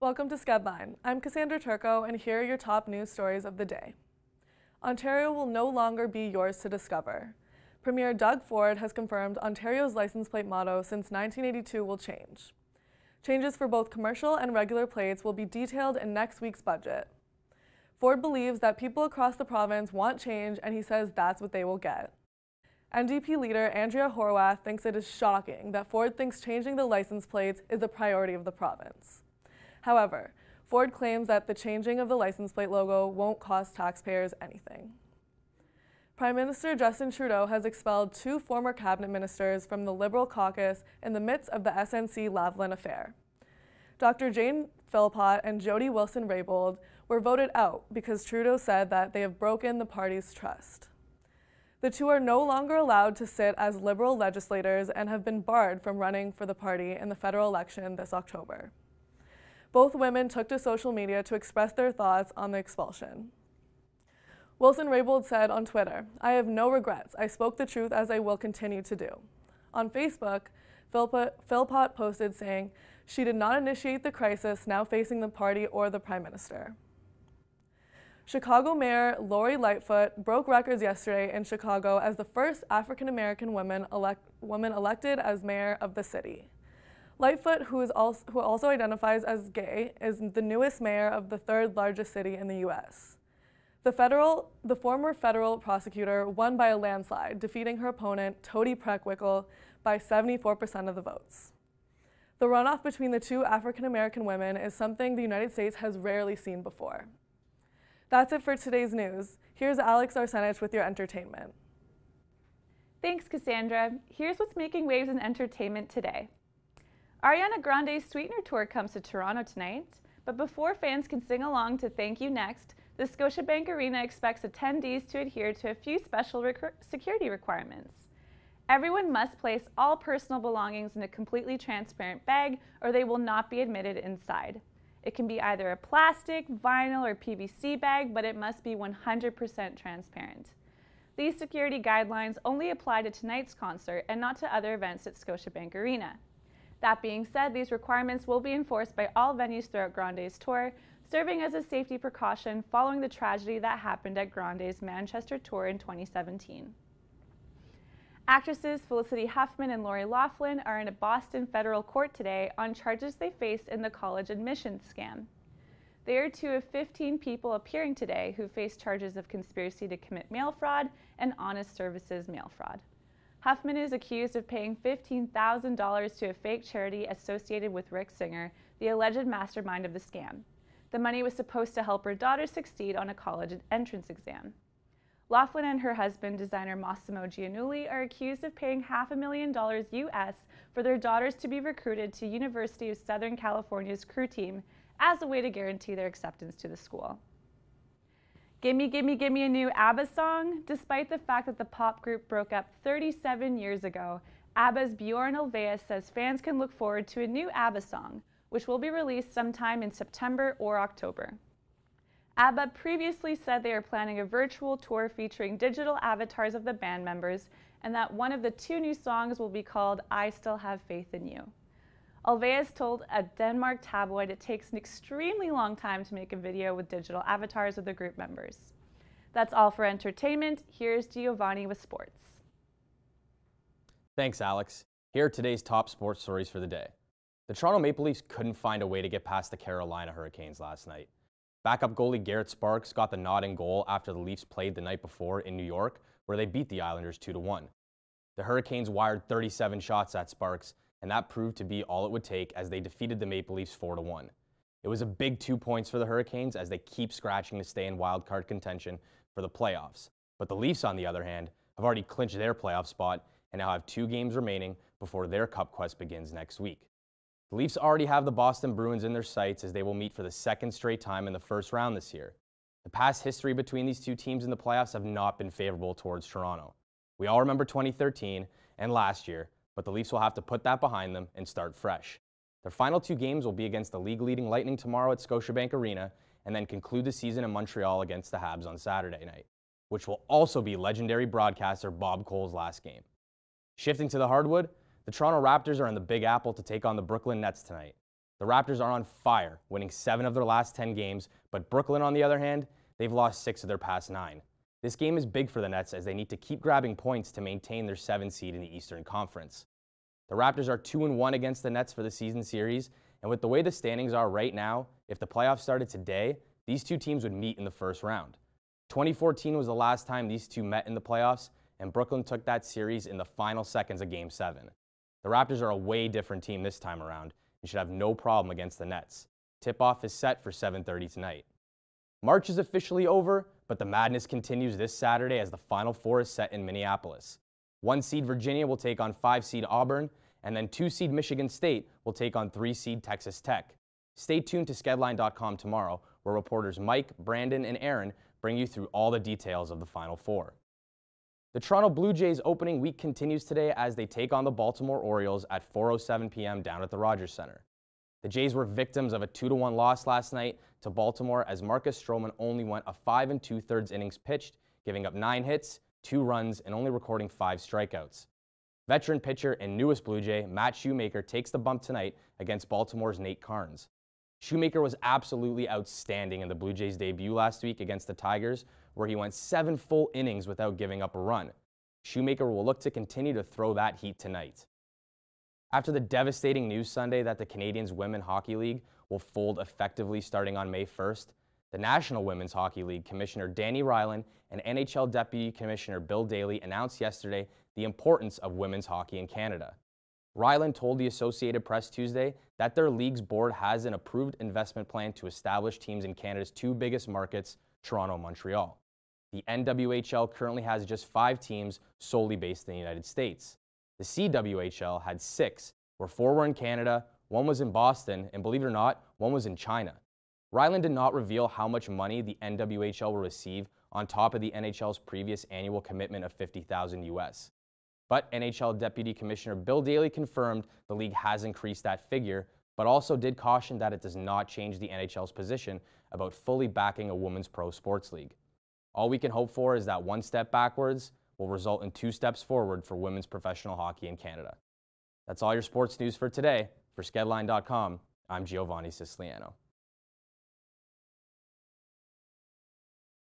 Welcome to Skedline. I'm Cassandra Turco, and here are your top news stories of the day. Ontario will no longer be yours to discover. Premier Doug Ford has confirmed Ontario's license plate motto since 1982 will change. Changes for both commercial and regular plates will be detailed in next week's budget. Ford believes that people across the province want change, and he says that's what they will get. NDP leader Andrea Horwath thinks it is shocking that Ford thinks changing the license plates is a priority of the province. However, Ford claims that the changing of the license plate logo won't cost taxpayers anything. Prime Minister Justin Trudeau has expelled 2 former cabinet ministers from the Liberal caucus in the midst of the SNC-Lavalin affair. Dr. Jane Philpott and Jody Wilson-Raybould were voted out because Trudeau said that they have broken the party's trust. The 2 are no longer allowed to sit as Liberal legislators and have been barred from running for the party in the federal election this October. Both women took to social media to express their thoughts on the expulsion. Wilson-Raybould said on Twitter, "I have no regrets. I spoke the truth as I will continue to do." On Facebook, Philpott posted saying she did not initiate the crisis now facing the party or the Prime Minister. Chicago Mayor Lori Lightfoot broke records yesterday in Chicago as the first African-American woman elected as mayor of the city. Lightfoot, who also identifies as gay, is the newest mayor of the 3rd largest city in the U.S. The former federal prosecutor won by a landslide, defeating her opponent, Tody Preckwinkle, by 74% of the votes. The runoff between the 2 African-American women is something the United States has rarely seen before. That's it for today's news. Here's Alex Arsenich with your entertainment. Thanks, Cassandra. Here's what's making waves in entertainment today. Ariana Grande's Sweetener Tour comes to Toronto tonight, but before fans can sing along to Thank You Next, the Scotiabank Arena expects attendees to adhere to a few special security requirements. Everyone must place all personal belongings in a completely transparent bag or they will not be admitted inside. It can be either a plastic, vinyl, or PVC bag, but it must be 100% transparent. These security guidelines only apply to tonight's concert and not to other events at Scotiabank Arena. That being said, these requirements will be enforced by all venues throughout Grande's tour, serving as a safety precaution following the tragedy that happened at Grande's Manchester tour in 2017. Actresses Felicity Huffman and Lori Loughlin are in a Boston federal court today on charges they faced in the college admissions scam. They are 2 of 15 people appearing today who face charges of conspiracy to commit mail fraud and honest services mail fraud. Huffman is accused of paying $15,000 to a fake charity associated with Rick Singer, the alleged mastermind of the scam. The money was supposed to help her daughter succeed on a college entrance exam. Loughlin and her husband, designer Massimo Giannulli, are accused of paying $500,000 US for their daughters to be recruited to University of Southern California's crew team as a way to guarantee their acceptance to the school. Gimme, gimme, gimme a new ABBA song? Despite the fact that the pop group broke up 37 years ago, ABBA's Bjorn Ulvaeus says fans can look forward to a new ABBA song, which will be released sometime in September or October. ABBA previously said they are planning a virtual tour featuring digital avatars of the band members and that one of the 2 new songs will be called I Still Have Faith in You. Ulvaeus told a Denmark tabloid it takes an extremely long time to make a video with digital avatars of the group members. That's all for entertainment. Here's Giovanni with sports. Thanks, Alex. Here are today's top sports stories for the day. The Toronto Maple Leafs couldn't find a way to get past the Carolina Hurricanes last night. Backup goalie Garrett Sparks got the nod in goal after the Leafs played the night before in New York, where they beat the Islanders 2-1. The Hurricanes wired 37 shots at Sparks, and that proved to be all it would take as they defeated the Maple Leafs 4-1. It was a big 2 points for the Hurricanes as they keep scratching to stay in wildcard contention for the playoffs. But the Leafs, on the other hand, have already clinched their playoff spot and now have 2 games remaining before their Cup quest begins next week. The Leafs already have the Boston Bruins in their sights as they will meet for the 2nd straight time in the first round this year. The past history between these 2 teams in the playoffs have not been favorable towards Toronto. We all remember 2013 and last year, but the Leafs will have to put that behind them and start fresh. Their final 2 games will be against the league-leading Lightning tomorrow at Scotiabank Arena and then conclude the season in Montreal against the Habs on Saturday night, which will also be legendary broadcaster Bob Cole's last game. Shifting to the hardwood, the Toronto Raptors are in the Big Apple to take on the Brooklyn Nets tonight. The The Raptors are on fire, winning 7 of their last 10 games, but Brooklyn, on the other hand, they've lost 6 of their past 9. This game is big for the Nets as they need to keep grabbing points to maintain their 7th seed in the Eastern Conference. The Raptors are 2-1 against the Nets for the season series, and with the way the standings are right now, if the playoffs started today, these two teams would meet in the first round. 2014 was the last time these two met in the playoffs, and Brooklyn took that series in the final seconds of Game 7. The Raptors are a way different team this time around and should have no problem against the Nets. Tip-off is set for 7:30 tonight. March is officially over, but the madness continues this Saturday as the Final Four is set in Minneapolis. 1-seed Virginia will take on 5-seed Auburn, and then 2-seed Michigan State will take on 3-seed Texas Tech. Stay tuned to skedline.com tomorrow, where reporters Mike, Brandon, and Aaron bring you through all the details of the Final Four. The Toronto Blue Jays opening week continues today as they take on the Baltimore Orioles at 4:07 p.m. down at the Rogers Center. The Jays were victims of a 2-1 loss last night to Baltimore as Marcus Stroman only went a 5 2/3 innings pitched, giving up 9 hits, 2 runs, and only recording 5 strikeouts. Veteran pitcher and newest Blue Jay, Matt Shoemaker, takes the bump tonight against Baltimore's Nate Carnes. Shoemaker was absolutely outstanding in the Blue Jays' debut last week against the Tigers, where he went 7 full innings without giving up a run. Shoemaker will look to continue to throw that heat tonight. After the devastating news Sunday that the Canadians Women's Hockey League will fold effectively starting on May 1st, the National Women's Hockey League Commissioner Danny Ryland and NHL Deputy Commissioner Bill Daly announced yesterday the importance of women's hockey in Canada. Ryland told the Associated Press Tuesday that their league's board has an approved investment plan to establish teams in Canada's 2 biggest markets, Toronto and Montreal. The NWHL currently has just 5 teams solely based in the United States. The CWHL had 6, where 4 were in Canada, 1 was in Boston, and believe it or not, 1 was in China. Ryland did not reveal how much money the NWHL will receive on top of the NHL's previous annual commitment of $50,000 US. But NHL Deputy Commissioner Bill Daly confirmed the league has increased that figure, but also did caution that it does not change the NHL's position about fully backing a women's pro sports league. All we can hope for is that 1 step backwards will result in 2 steps forward for women's professional hockey in Canada. That's all your sports news for today. For skedline.com, I'm Giovanni Siciliano.